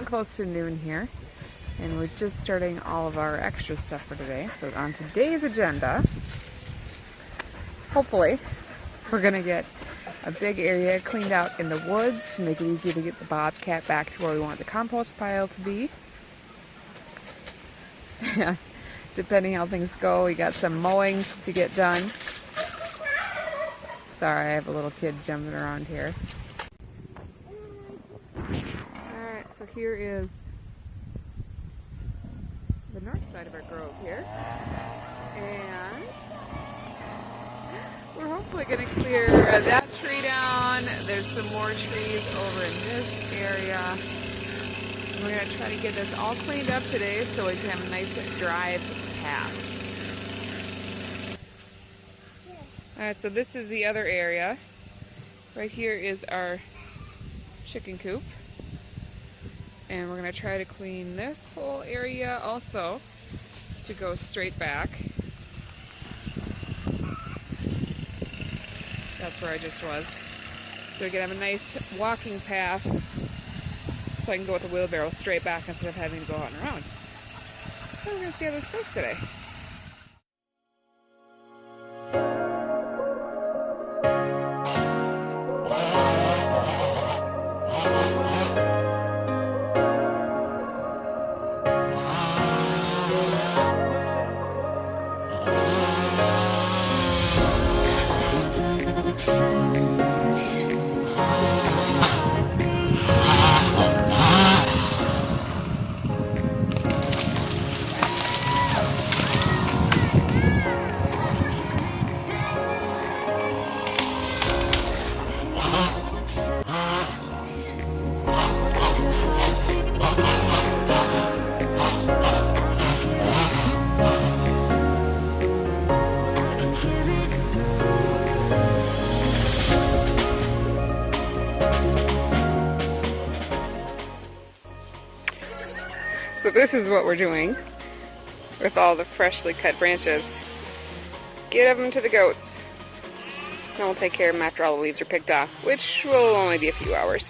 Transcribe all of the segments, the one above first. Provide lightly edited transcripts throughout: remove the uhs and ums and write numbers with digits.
close to noon here, and we're just starting all of our extra stuff for today. So on today's agenda, hopefully, we're gonna get a big area cleaned out in the woods to make it easier to get the bobcat back to where we want the compost pile to be. Yeah, depending how things go, we got some mowing to get done. Sorry, I have a little kid jumping around here. Alright, so here is the north side of our grove here. And we're hopefully going to clear that tree down. There's some more trees over in this area. And we're going to try to get this all cleaned up today so we can have a nice drive path. Alright, so this is the other area. Right here is our chicken coop. And we're going to try to clean this whole area also to go straight back. That's where I just was. So we can have a nice walking path so I can go with the wheelbarrow straight back instead of having to go out and around. So we're going to see how this goes today. So this is what we're doing with all the freshly cut branches. Get them to the goats. And we'll take care of them after all the leaves are picked off, which will only be a few hours.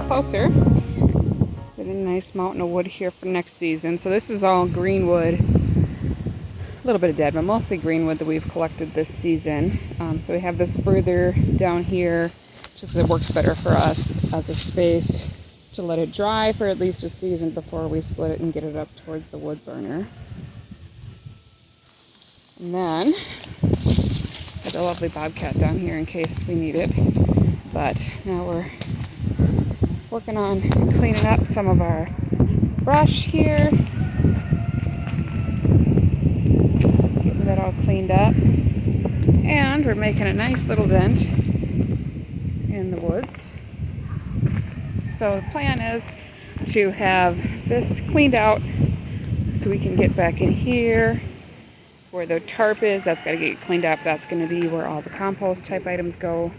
Closer. Get a nice mountain of wood here for next season. So this is all green wood, a little bit of dead, but mostly green wood that we've collected this season. So we have this further down here just because it works better for us as a space to let it dry for at least a season before we split it and get it up towards the wood burner. And then there's a lovely bobcat down here in case we need it. But now we're working on cleaning up some of our brush here. Getting that all cleaned up. And we're making a nice little dent in the woods. So the plan is to have this cleaned out so we can get back in here where the tarp is. That's got to get cleaned up. That's going to be where all the compost type items go.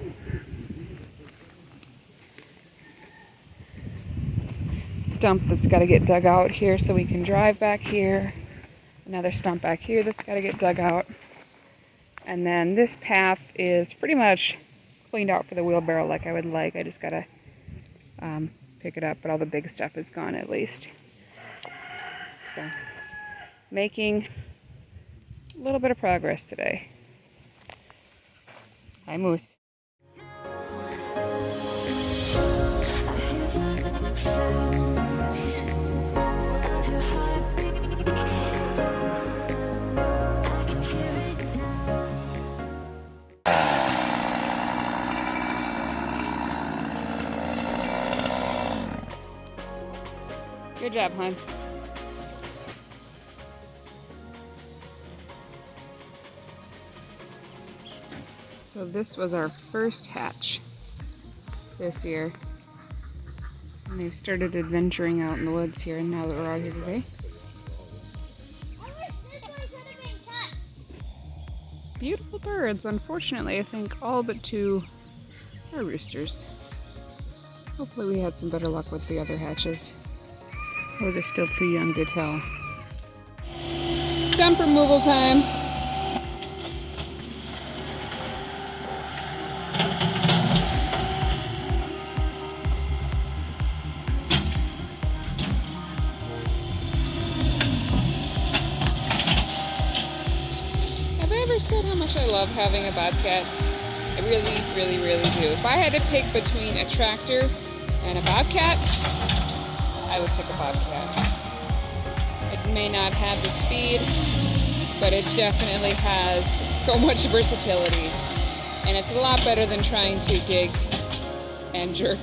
Stump that's got to get dug out here so we can drive back here. Another stump back here that's got to get dug out. And then this path is pretty much cleaned out for the wheelbarrow like I would like. I just gotta pick it up, but all the big stuff is gone at least. So, making a little bit of progress today. Hi, Moose. Good job, hon. So this was our first hatch this year. And they've started adventuring out in the woods here, and now that we're out here today. Beautiful birds. Unfortunately, I think all but two are roosters. Hopefully we had some better luck with the other hatches. Those are still too young to tell. Stump removal time. Have I ever said how much I love having a bobcat? I really, really, really do. If I had to pick between a tractor and a bobcat, I would pick a bobcat. It may not have the speed, but it definitely has so much versatility. And it's a lot better than trying to dig and jerk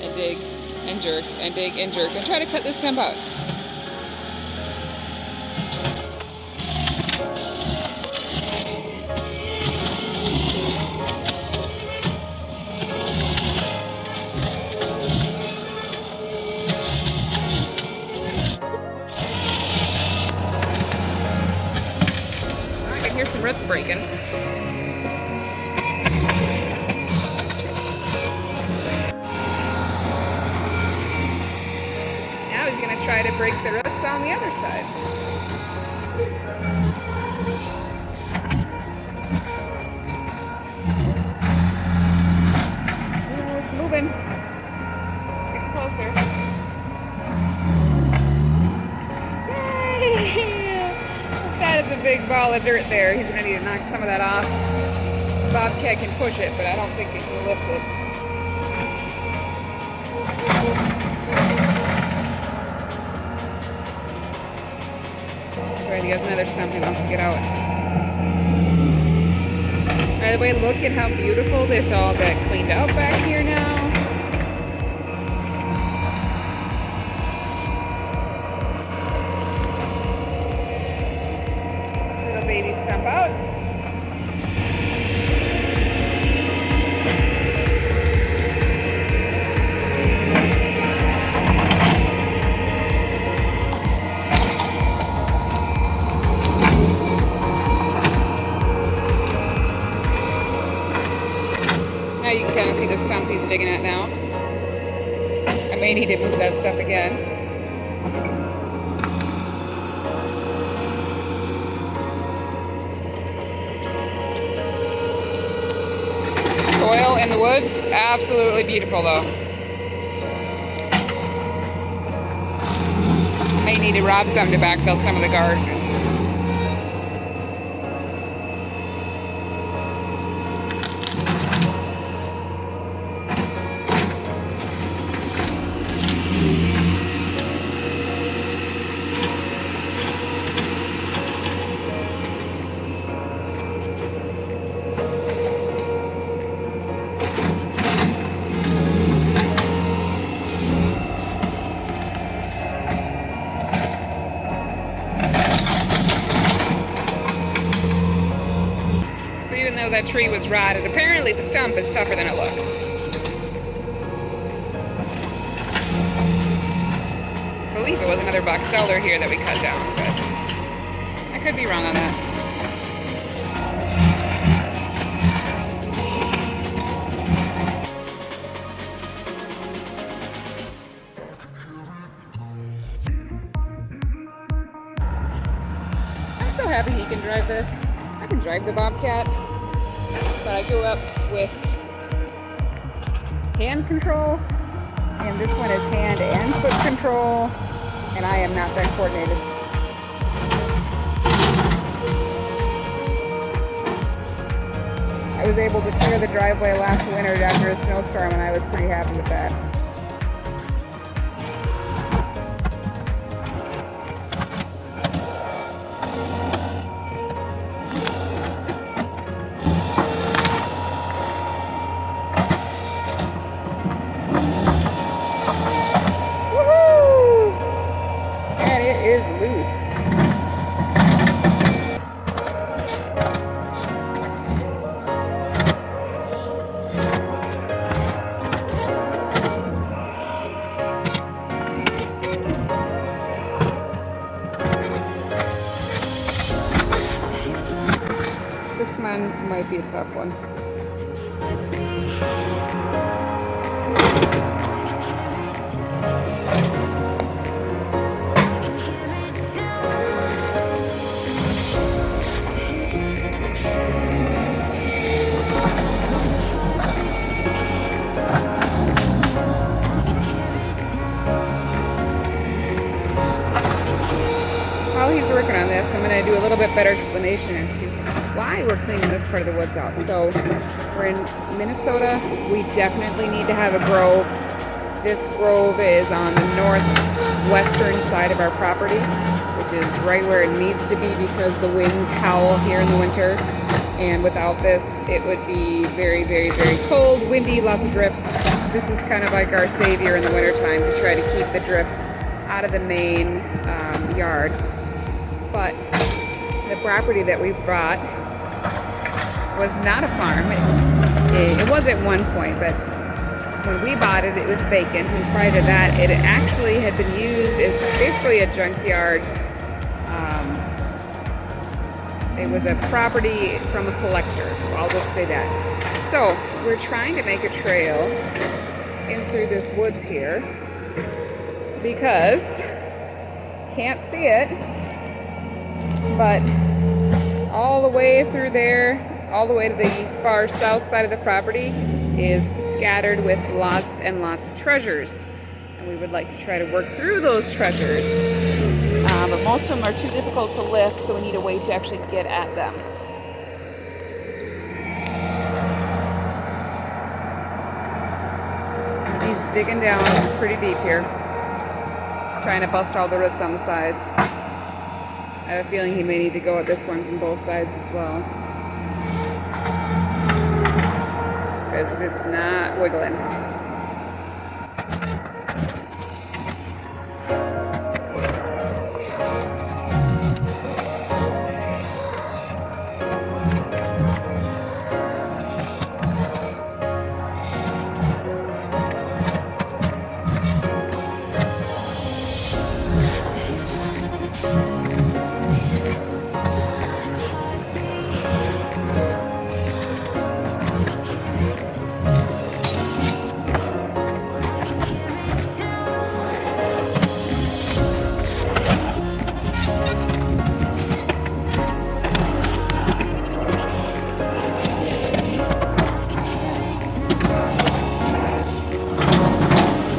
and dig and jerk and dig and jerk and try to cut this stump out. Here's some roots breaking. Now he's going to try to break the roots on the other side. Oh, it's moving. Getting closer. That is a big ball of dirt there. He's going to need to knock some of that off. Bobcat can push it, but I don't think it can lift it. Alright, he has another stump he wants to get out. By the way, look at how beautiful this all got cleaned out back here now. Baby stump out. Now you can kind of see the stump he's digging at now. I may need to move that stuff again. Soil in the woods, absolutely beautiful though. May need to rob some to backfill some of the garden. That tree was rotted. Apparently the stump is tougher than it looks. I believe it was another box elder here that we cut down, but I could be wrong on that. I'm so happy he can drive this. I can drive the Bobcat. But I grew up with hand control, and this one is hand and foot control, and I am not that coordinated. I was able to clear the driveway last winter after a snowstorm, and I was pretty happy with that. Is loose. This one might be a tough one. While he's working on this, I'm going to do a little bit better explanation as to why we're cleaning this part of the woods out. So we're in Minnesota. We definitely need to have a grove. This grove is on the northwestern side of our property, which is right where it needs to be because the winds howl here in the winter. And without this, it would be very, very, very cold, windy, lots of drifts. So this is kind of like our savior in the wintertime to try to keep the drifts out of the main yard. But the property that we bought was not a farm. It was at one point, but when we bought it, it was vacant. And prior to that, it actually had been used as basically a junkyard. It was a property from a collector. I'll just say that. So we're trying to make a trail in through this woods here because can't see it. But all the way through there, all the way to the far south side of the property is scattered with lots and lots of treasures. And we would like to try to work through those treasures. But most of them are too difficult to lift, so we need a way to actually get at them. He's digging down pretty deep here, trying to bust all the roots on the sides. I have a feeling he may need to go at this one from both sides as well, because it's not wiggling.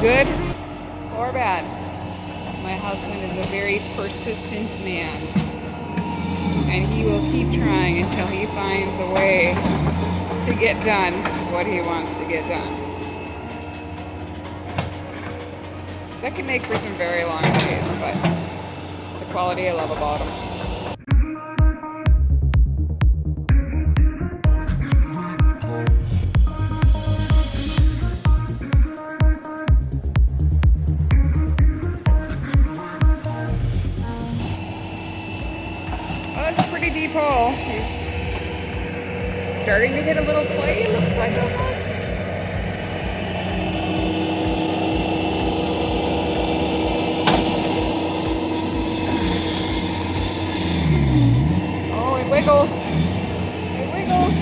Good or bad, my husband is a very persistent man, and he will keep trying until he finds a way to get done what he wants to get done. That can make for some very long days, but it's a quality I love about him. Pretty deep hole. He's starting to hit a little clay, it looks like, almost. Oh, it wiggles. It wiggles.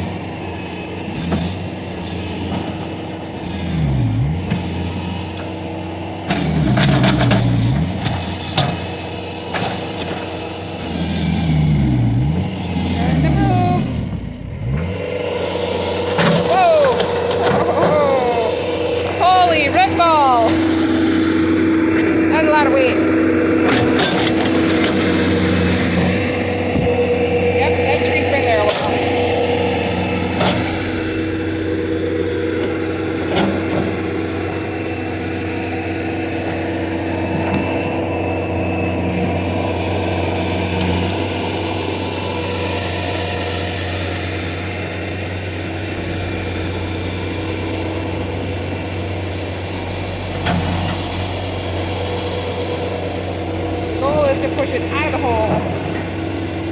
have to push it out of the hole.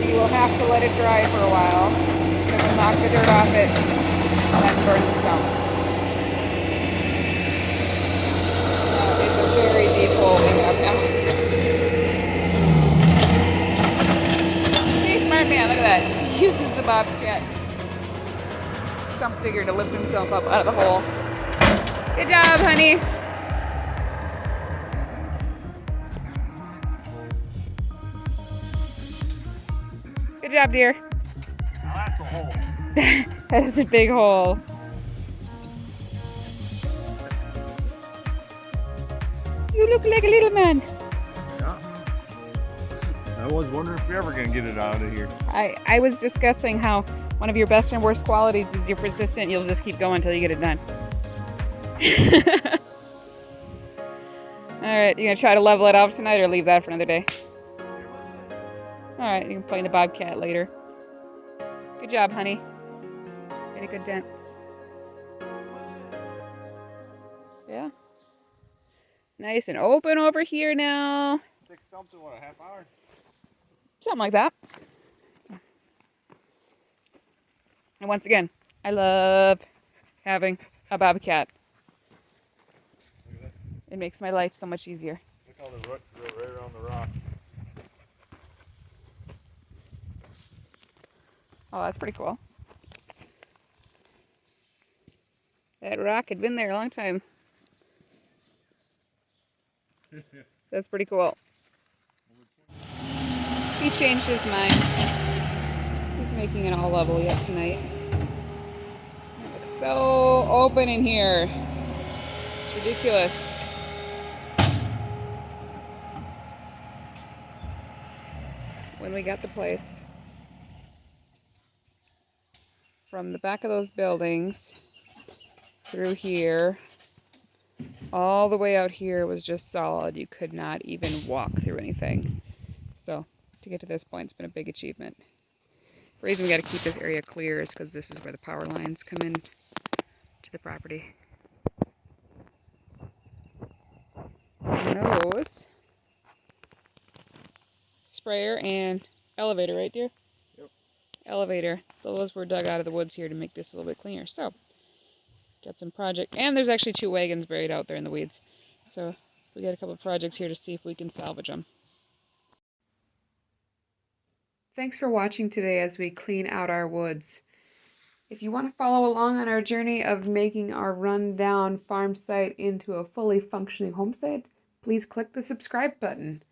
You will have to let it dry for a while. It will knock the dirt off it and then burn the stump. It's a very deep hole we have now. See, smart man, look at that. He uses the bobcat stump digger to lift himself up out of the hole. Good job, honey. Good job, dear. Now that's a hole. That is a big hole. You look like a little man. Yeah. I was wondering if you're ever going to get it out of here. I was discussing how one of your best and worst qualities is you're persistent. You'll just keep going until you get it done. Alright, you gonna try to level it off tonight or leave that for another day? Alright, you can play in the bobcat later. Good job, honey. Made a good dent. Yeah. Nice and open over here now. 6 stumps in what, a half hour? Something like that. And once again, I love having a bobcat. Look at that. It makes my life so much easier. Look how the roots go right around the rock. Oh, that's pretty cool. That rock had been there a long time. That's pretty cool. He changed his mind. He's making it all level yet tonight. It looks so open in here. It's ridiculous. When we got the place, from the back of those buildings through here, all the way out here was just solid. You could not even walk through anything. So to get to this point, it's been a big achievement. The reason we got to keep this area clear is because this is where the power lines come in to the property. And those sprayer and elevator, right, dear? Yep. Elevator. Those were dug out of the woods here to make this a little bit cleaner. So got some project, and there's actually 2 wagons buried out there in the weeds. So we got a couple of projects here to see if we can salvage them. Thanks for watching today as we clean out our woods. If you want to follow along on our journey of making our rundown farm site into a fully functioning homestead, please click the subscribe button.